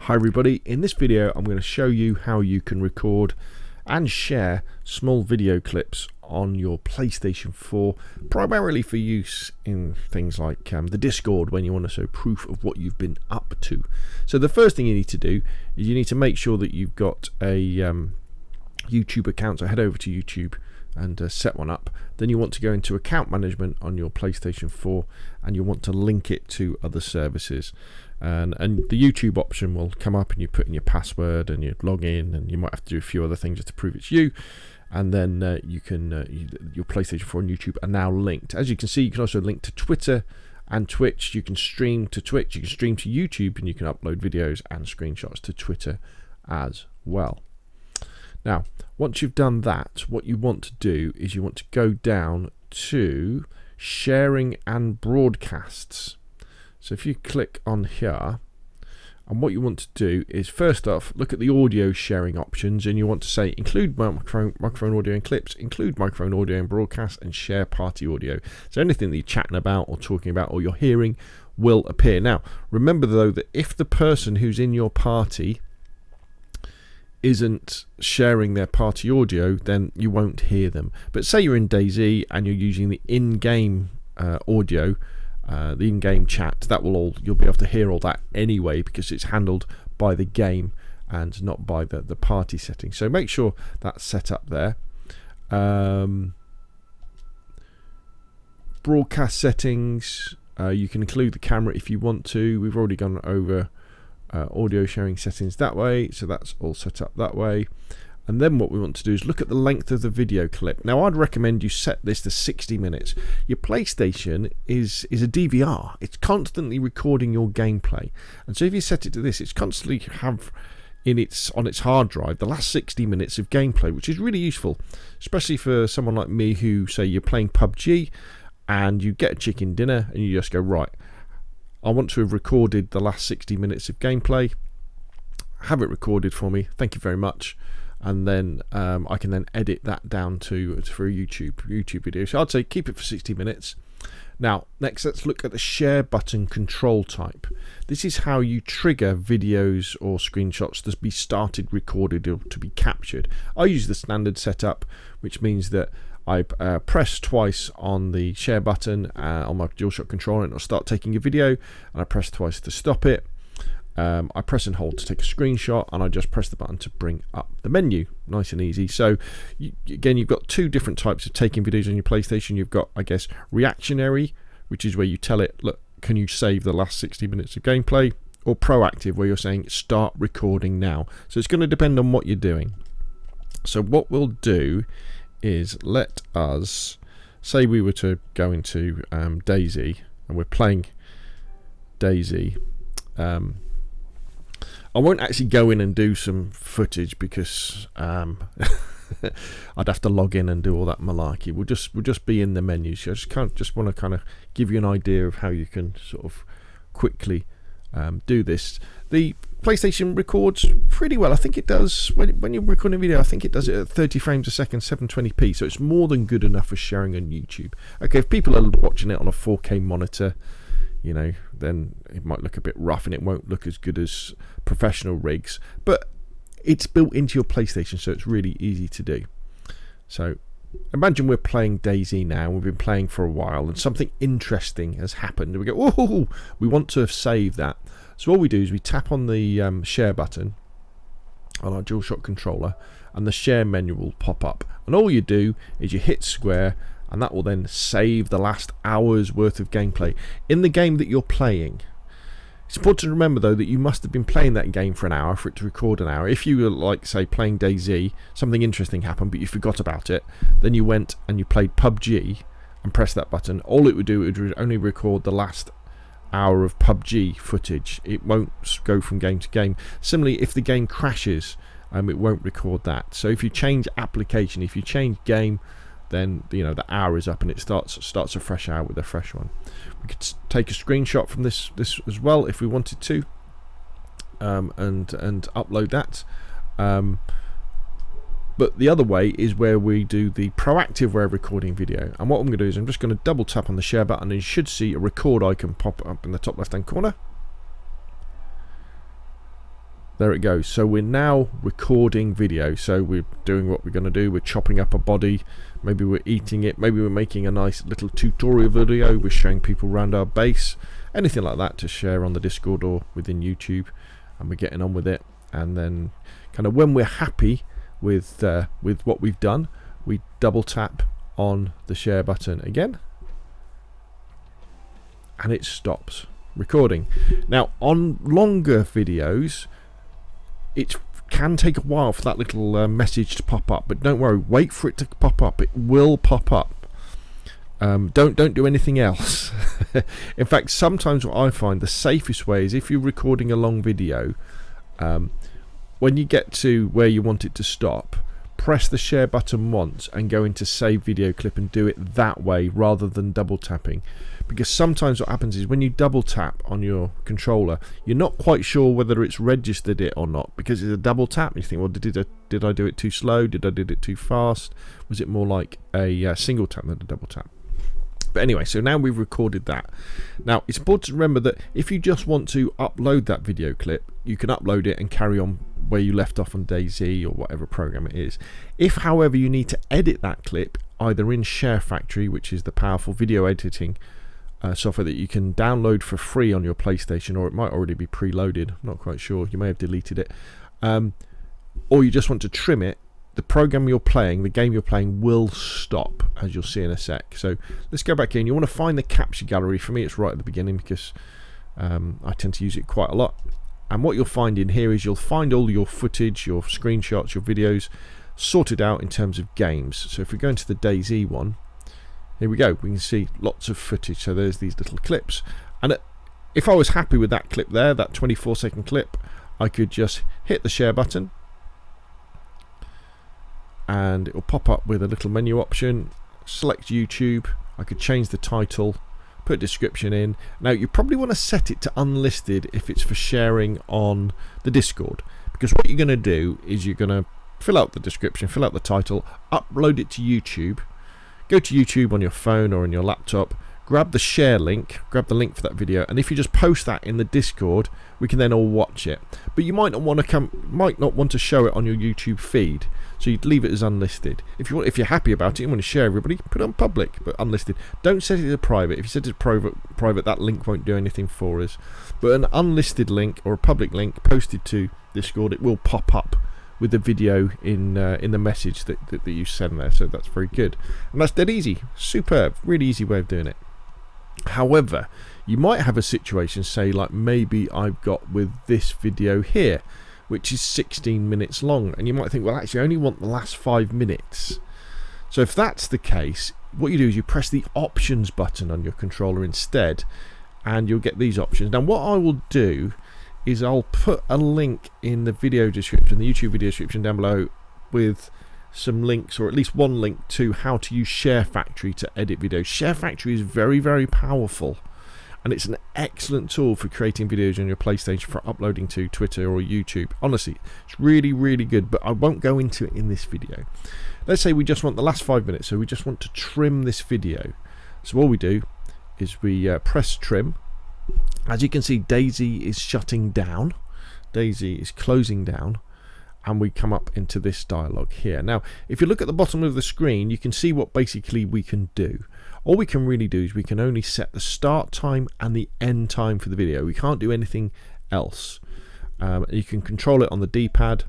Hi everybody, in this video I'm going to show you how you can record and share small video clips on your PlayStation 4, primarily for use in things like the Discord when you want to show proof of what you've been up to. So the first thing you need to do is you need to make sure that you've got a YouTube account, so head over to YouTube and set one up. Then you want to go into account management on your PlayStation 4 and you want to link it to other services, and the YouTube option will come up and you put in your password and you log in, and you might have to do a few other things just to prove it's you, and then your PlayStation 4 and YouTube are now linked. As you can see, you can also link to Twitter and Twitch. You can stream to Twitch, you can stream to YouTube, and you can upload videos and screenshots to Twitter as well. Now, once you've done that, what you want to do is you want to go down to sharing and broadcasts. So if you click on here, and what you want to do is first off look at the audio sharing options, and you want to say include microphone audio and clips, include microphone audio and broadcast, and share party audio. So anything that you're chatting about or talking about or you're hearing will appear. Now remember though that if the person who's in your party isn't sharing their party audio, then you won't hear them. But say you're in DayZ and you're using the in-game audio, the in-game chat, you'll be able to hear all that anyway, because it's handled by the game and not by the party setting. So make sure that's set up there. Broadcast settings, you can include the camera if you want to. We've already gone over audio sharing settings that way, so that's all set up that way. And then what we want to do is look at the length of the video clip. Now I'd recommend you set this to 60 minutes. Your PlayStation is a DVR. It's constantly recording your gameplay, and so if you set it to this, it's constantly have on its hard drive the last 60 minutes of gameplay, which is really useful, especially for someone like me who, say you're playing PUBG and you get a chicken dinner and you just go, right, I want to have recorded the last 60 minutes of gameplay. Have it recorded for me, thank you very much. And then I can then edit that down for a YouTube video. So I'd say keep it for 60 minutes. Now next, let's look at the share button control type. This is how you trigger videos or screenshots to be started recorded or to be captured. I use the standard setup, which means that I press twice on the share button on my DualShock controller, and it'll start taking a video, and I press twice to stop it. I press and hold to take a screenshot, and I just press the button to bring up the menu. Nice and easy. So again, you've got two different types of taking videos on your PlayStation. You've got, I guess, reactionary, which is where you tell it, look, can you save the last 60 minutes of gameplay, or proactive, where you're saying start recording now. So it's going to depend on what you're doing. So what we'll do is, let us say we were to go into DayZ, and we're playing DayZ. I won't actually go in and do some footage because I'd have to log in and do all that malarkey. We'll just be in the menus. So I just want to kind of give you an idea of how you can sort of quickly do this. The PlayStation records pretty well. I think it does, when you're recording a video, I think it does it at 30 frames a second, 720p, so it's more than good enough for sharing on YouTube. Okay, if people are watching it on a 4K monitor, you know, then it might look a bit rough and it won't look as good as professional rigs, but it's built into your PlayStation, so it's really easy to do. So imagine we're playing DayZ now, we've been playing for a while, and something interesting has happened, and we go, oh, we want to save that. So all we do is we tap on the share button on our DualShock controller, and the share menu will pop up, and all you do is you hit square, and that will then save the last hour's worth of gameplay in the game that you're playing. It's important to remember though that you must have been playing that game for an hour for it to record an hour. If you were, like, say, playing DayZ, something interesting happened but you forgot about it, then you went and you played PUBG and pressed that button, all it would do, it would only record the last hour of PUBG footage. It won't go from game to game. Similarly, if the game crashes, it won't record that. So if you change application, if you change game, then the hour is up and it starts a fresh hour with a fresh one. We could take a screenshot from this as well if we wanted to, and upload that. But the other way is where we do the proactive way of recording video. And what I'm going to do is I'm just going to double tap on the share button, and you should see a record icon pop up in the top left hand corner. There it goes. So we're now recording video. So we're doing what we're going to do. We're chopping up a body. Maybe we're eating it. Maybe we're making a nice little tutorial video. We're showing people around our base. Anything like that to share on the Discord or within YouTube. And we're getting on with it. And then kind of when we're happy with what we've done, we double tap on the share button again. And it stops recording. Now on longer videos, it can take a while for that little message to pop up, but don't worry, wait for it to pop up. It will pop up. Don't do anything else. In fact, sometimes what I find the safest way is if you're recording a long video, when you get to where you want it to stop, press the share button once and go into save video clip and do it that way rather than double tapping. Because sometimes what happens is when you double tap on your controller, you're not quite sure whether it's registered it or not, because it's a double tap. You think, well, did I do it too slow? Did I do it too fast? Was it more like a single tap than a double tap? But anyway, so now we've recorded that. Now it's important to remember that if you just want to upload that video clip, you can upload it and carry on where you left off on DayZ or whatever program it is. If, however, you need to edit that clip either in Share Factory, which is the powerful video editing software that you can download for free on your PlayStation, or it might already be preloaded, I'm not quite sure, you may have deleted it, or you just want to trim it, the program you're playing, the game you're playing will stop, as you'll see in a sec. So let's go back in. You want to find the capture gallery. For me it's right at the beginning because I tend to use it quite a lot. And what you'll find in here is you'll find all your footage, your screenshots, your videos sorted out in terms of games. So if we go into the DayZ one, here we go, we can see lots of footage. So there's these little clips, and if I was happy with that clip there, that 24-second clip, I could just hit the share button and it will pop up with a little menu option, select YouTube. I could change the title, put a description in. Now you probably want to set it to unlisted if it's for sharing on the Discord, because what you're going to do is you're going to fill out the description, fill out the title, upload it to YouTube, go to YouTube on your phone or on your laptop, grab the share link, grab the link for that video, and if you just post that in the Discord, we can then all watch it. But you might not want to show it on your YouTube feed, so you'd leave it as unlisted. If you're happy about it, you want to share everybody, put it on public, but unlisted. Don't set it to private. If you set it to private, that link won't do anything for us. But an unlisted link or a public link posted to Discord, it will pop up with the video in the message that you send there. So that's very good, and that's dead easy. Superb, really easy way of doing it. However, you might have a situation, say like maybe I've got with this video here, which is 16 minutes long, and you might think, well, actually I only want the last 5 minutes. So if that's the case, what you do is you press the options button on your controller instead, and you'll get these options. Now what I will do is I'll put a link in the video description, the YouTube video description down below, with some links, or at least one link to how to use Share Factory to edit videos. Share Factory is very, very powerful, and it's an excellent tool for creating videos on your PlayStation for uploading to Twitter or YouTube. Honestly, it's really, really good, but I won't go into it in this video. Let's say we just want the last 5 minutes, so we just want to trim this video. So all we do is we press trim. As you can see, DayZ is shutting down, DayZ is closing down, and we come up into this dialogue here. Now if you look at the bottom of the screen, you can see what basically we can do. All we can really do is we can only set the start time and the end time for the video. We can't do anything else. You can control it on the D-pad,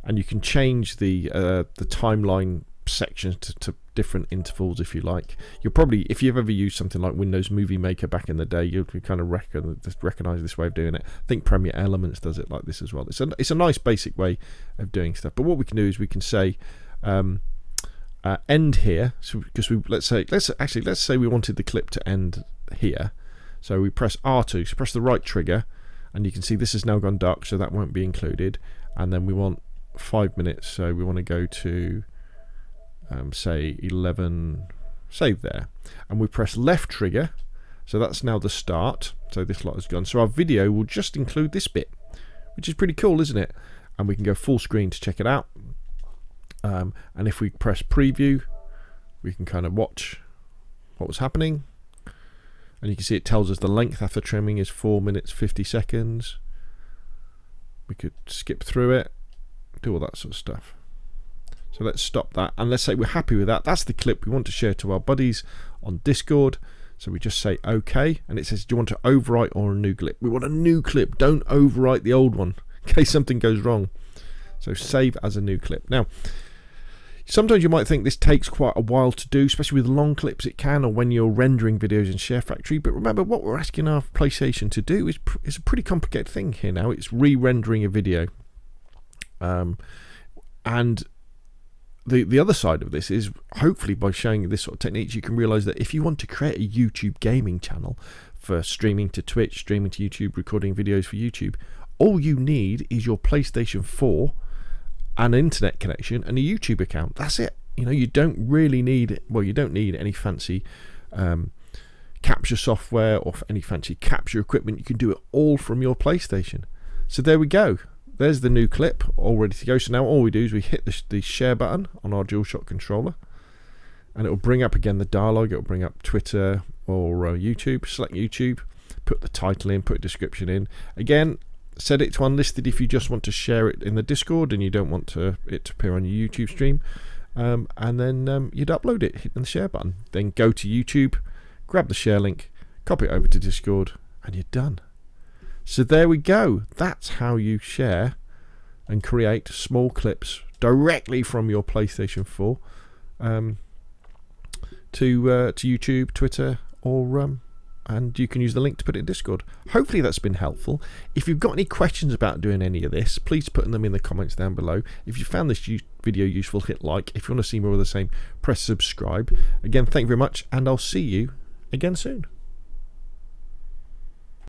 and you can change the timeline sections to different intervals if you like. You'll probably, if you've ever used something like Windows Movie Maker back in the day, you'll kind of recognize this way of doing it. I think Premiere Elements does it like this as well. It's a nice basic way of doing stuff. But what we can do is we can say end here, so because let's say we wanted the clip to end here, so we press R2, so press the right trigger, and you can see this has now gone dark, so that won't be included. And then we want 5 minutes, so we want to go to say 11, save there, and we press left trigger, so that's now the start, so this lot has gone, so our video will just include this bit, which is pretty cool, isn't it? And we can go full screen to check it out, and if we press preview, we can kind of watch what was happening, and you can see it tells us the length after trimming is 4 minutes 50 seconds. We could skip through it, do all that sort of stuff. So let's stop that, and let's say we're happy with that. That's the clip we want to share to our buddies on Discord. So we just say OK, and it says, do you want to overwrite or a new clip? We want a new clip. Don't overwrite the old one in case something goes wrong. So save as a new clip. Now, sometimes you might think this takes quite a while to do, especially with long clips it can, or when you're rendering videos in Share Factory. But remember, what we're asking our PlayStation to do is a pretty complicated thing here now. It's re-rendering a video. And the other side of this is, hopefully by showing you this sort of techniques, you can realize that if you want to create a YouTube gaming channel for streaming to Twitch, streaming to YouTube, recording videos for YouTube, all you need is your PlayStation 4, an internet connection, and a YouTube account. That's it. You know, you don't really need, well, you don't need any fancy capture software or any fancy capture equipment. You can do it all from your PlayStation. So there we go. There's the new clip all ready to go. So now all we do is we hit the share button on our DualShock controller, and it will bring up again the dialogue. It will bring up Twitter or YouTube. Select YouTube, put the title in, put a description in. Again, set it to unlisted if you just want to share it in the Discord and you don't want it to appear on your YouTube stream. And then you'd upload it, hit the share button. Then go to YouTube, grab the share link, copy it over to Discord, and you're done. So there we go. That's how you share and create small clips directly from your PlayStation 4 to YouTube, Twitter, or and you can use the link to put it in Discord. Hopefully that's been helpful. If you've got any questions about doing any of this, please put them in the comments down below. If you found this video useful, hit like. If you want to see more of the same, press subscribe. Again, thank you very much, and I'll see you again soon.